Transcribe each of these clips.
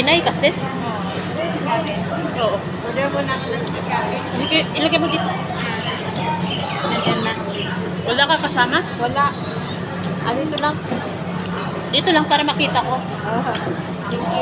Pinay kasi. Oo. Order po natin ng pagkain. Ilagay mo dito. Nandiyan na. Wala ka kasama? Wala. Dito lang. Dito lang para makita ko. Thank you.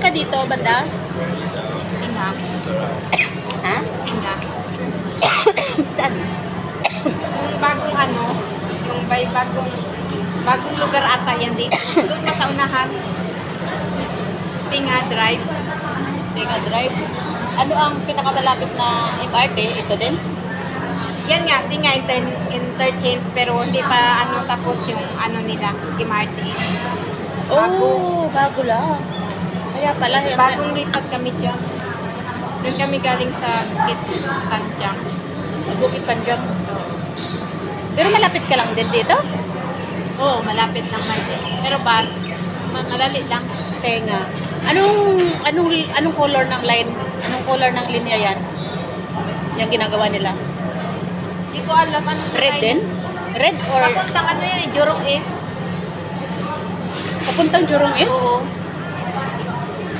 ka dito, banda? Tinga. Ha? Tinga. Saan? Yung bagong ano, yung bagong lugar ata yan dito. Doon na sa unahan. Tinga Drive. Tinga Drive. Ano ang pinakamalapit na MRT? Ito din? Yan nga, Tinga interchange pero hindi pa ano tapos yung ano nila, MRT. Oh, bago lang. Kaya pala. Bagong lipat kami dyan. Doon kami galing sa Bukit Tanjang. Bukit Panjang. Pero malapit ka lang din dito? Oo, malapit lang Martin. Pero bus, malali lang. Tenga. Anong color ng line? Anong color ng linya yan? Yung ginagawa nila? Hindi ko alam anong Red line. din? Red or Papuntang ano yan, Jurong East. papuntang Jurong East? Oo.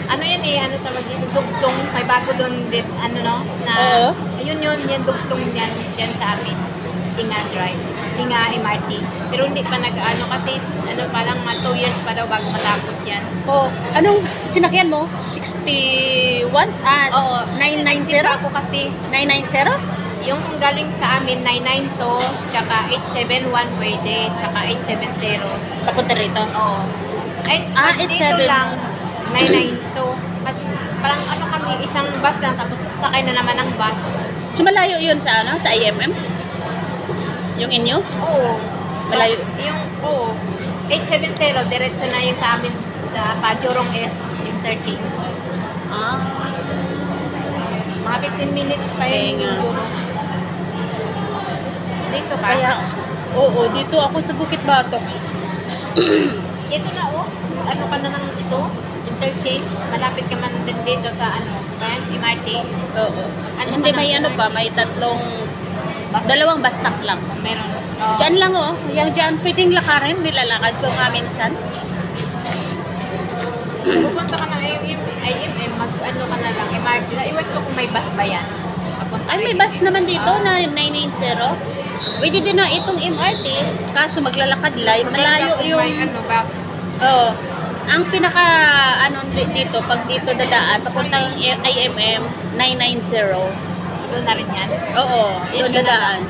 Ano yan eh, ano tawag dito, dugtong, may bago doon din, ano no, na, Oo. ayun yun, yan dugtong yan, dyan sa amin, Tinga Drive, Tinga MRT. Pero hindi pa nag-ano kasi, ano pa lang, 2 years pa daw bago matapos yan. Oh, anong sinakyan mo? 61? Oo. 990? Sira ako kasi, 990? yung galing sa amin, 992, tsaka 871 pwede, tsaka 870. Papunta rito? Oo. Ay, Ah, dito 87. lang, 992. Mas, parang ano kami, isang bus lang, tapos sakay na naman ng bus. So malayo yun sa ano? Sa IMM? Yung inyo? Oo. Malayo. Yung, oo. 870, diretso na yun sa amin, sa Pajurong S, yung 13. Ah. Mga 15 minutes pa yun. Tenga. siguro. Dito ka? Kaya, oo, dito ako sa Bukit Batok. Ito na, oh. Ano ka na ng ito? Interchange. Malapit ka man din dito sa ano, MRT. Oo. Ano Hindi, pa may ng ano pa, may dalawang bus stop lang. Meron. Oh. Diyan lang oh, yung diyan, pwedeng lakarin, nilalakad ko nga minsan. Pupunta ka ng IMM, mag-ano ka na lang, MRT. Iwan ko kung may bus ba yan. Papunta Ay, may kayo. bus naman dito na 990. Pwede din na itong MRT, kaso maglalakad lang, malayo Kung yung... may ano, bus. Oo. Ang pinaka ano dito pag dito dadaan papuntang IMM 990. Doon na rin yan. Oo, doon dadaan.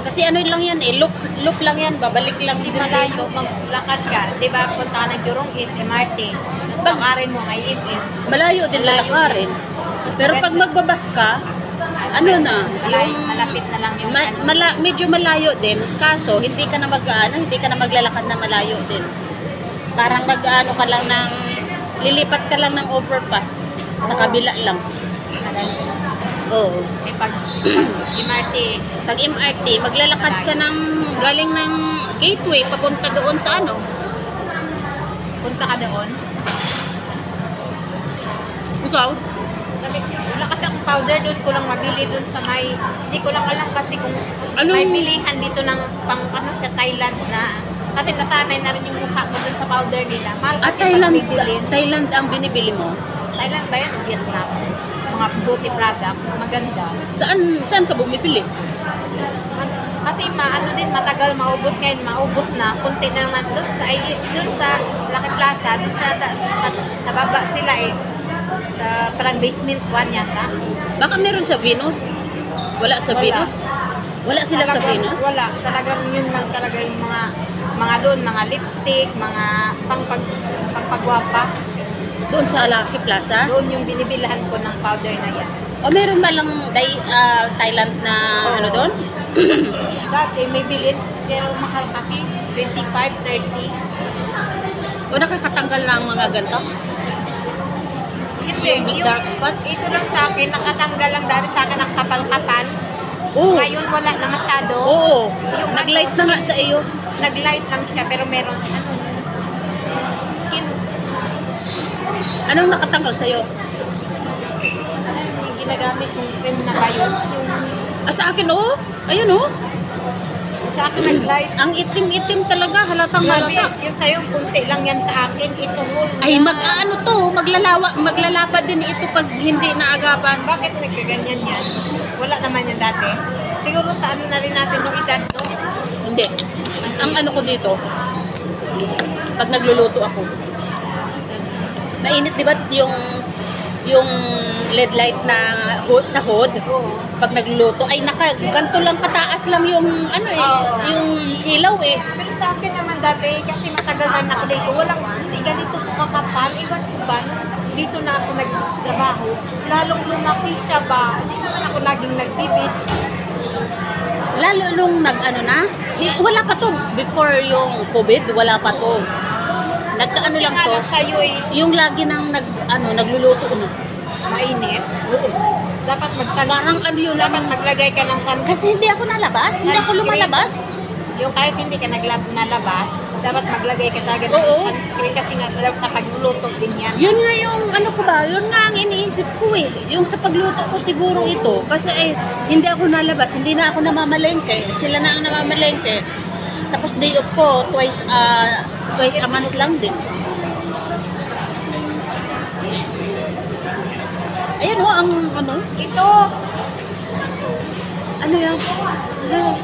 Kasi ano lang yan eh, loop lang yan, babalik lang Hindi din malayo dito. maglakad ka. Di ba, punta ka ng Jurong East, MRT. Pagkarin mo kay IMM. Malayo din lalakarin. Pero pag magbabas ka, ano na, yung Malapit na lang yung medyo malayo din, kaso hindi ka na hindi ka na maglalakad na malayo din. Parang mag-ano ka lang ng, lilipat ka lang ng overpass sa kabila lang. Oo. Eh, pag MRT, Pag MRT, maglalakad ka ng, galing ng gateway, papunta doon sa ano. punta ka doon. Ikaw? Wala kasi akong powder doon ko lang mabili doon sa may, hindi ko lang alam kasi kung Anong- may bilihan dito ng pang ano sa Thailand na, kasi nasanay na rin yung mukha ko doon sa powder nila. Mahal kasi Thailand, pag bibilin. Thailand ang binibili mo. Thailand ba yan o Vietnam? Mga beauty product, maganda. Saan ka bumibili? Kasi ano din, matagal maubos ngayon, maubos na. Kunti na naman doon sa, doon sa Lucky Plaza, doon sa baba sila eh. Sa parang basement 1 yata. Baka meron sa Venus? Wala sa Wala. Venus? Wala sila sa Talagang Venus? Wala. Talagang yun lang talaga yung mga doon, mga lipstick, mga pangpagwapa. Doon sa Lucky Plaza? Doon yung binibilhan ko ng powder na yan. O meron ba lang Thailand na Oo. ano doon? Dati may bilin, pero mahal kasi. 25, 30. O nakakatanggal na ang mga ganito? Hindi, Yung dark spots? Ito lang sa akin, nakatanggal lang dati sa akin ang kapal-kapal. Oo. Ngayon wala na masyado. Oo. Yung Nag-light na nga sa iyo. Nag-light lang siya, pero meron, skin, Anong nakatanggal sa iyo? yung ginagamit kong cream na ba yun? Sa akin oh. Ayun oh. Sa akin nag-light. Ang itim-itim talaga, halatang Grabe, halata. yung sa'yo, kunti lang yan sa akin. Ito whole Ay na. mag-ano to, maglalapad din ito pag hindi naagapan. Bakit nagkaganyan yan? Wala naman yan dati. Siguro sa ano na rin natin yung edad, no? Hindi. Ang ano ko dito, pag nagluluto ako, mainit, di ba yung yung LED light na sa hood, Oo. pag nagluluto, ay ganto lang kataas lang yung ano eh, yung ilaw eh. Pero sa akin naman dati, kasi matagal na ako dito, hindi ganito po kakapal. Iwan ko ba, dito na ako nagtrabaho, lalong lumaki siya ba? Hindi naman ako laging nag-beach. Lalo nung nag-ano na, wala pa to, before yung COVID, wala pa to. Nagkaano lang to, Sa'yo eh, yung lagi nang nagluluto na. mainit. Dapat Parang ano yun lang, dapat maglagay ka ng sun. kasi hindi ako nalabas, hindi ako lumalabas. Yung kahit hindi ka nalabas, dapat maglagay ka talaga ng Oo. sunscreen kasi nga dapat sa pagluluto din yan. Yun nga yung ano ko ba, yun nga ang iniisip ko eh. Yung sa pagluto ko siguro ito, kasi hindi ako nalabas, hindi na ako namamalengke. Sila na ang namamalengke. Tapos day off ko, twice a month lang din. Ayan o, ang ano Ito, yan?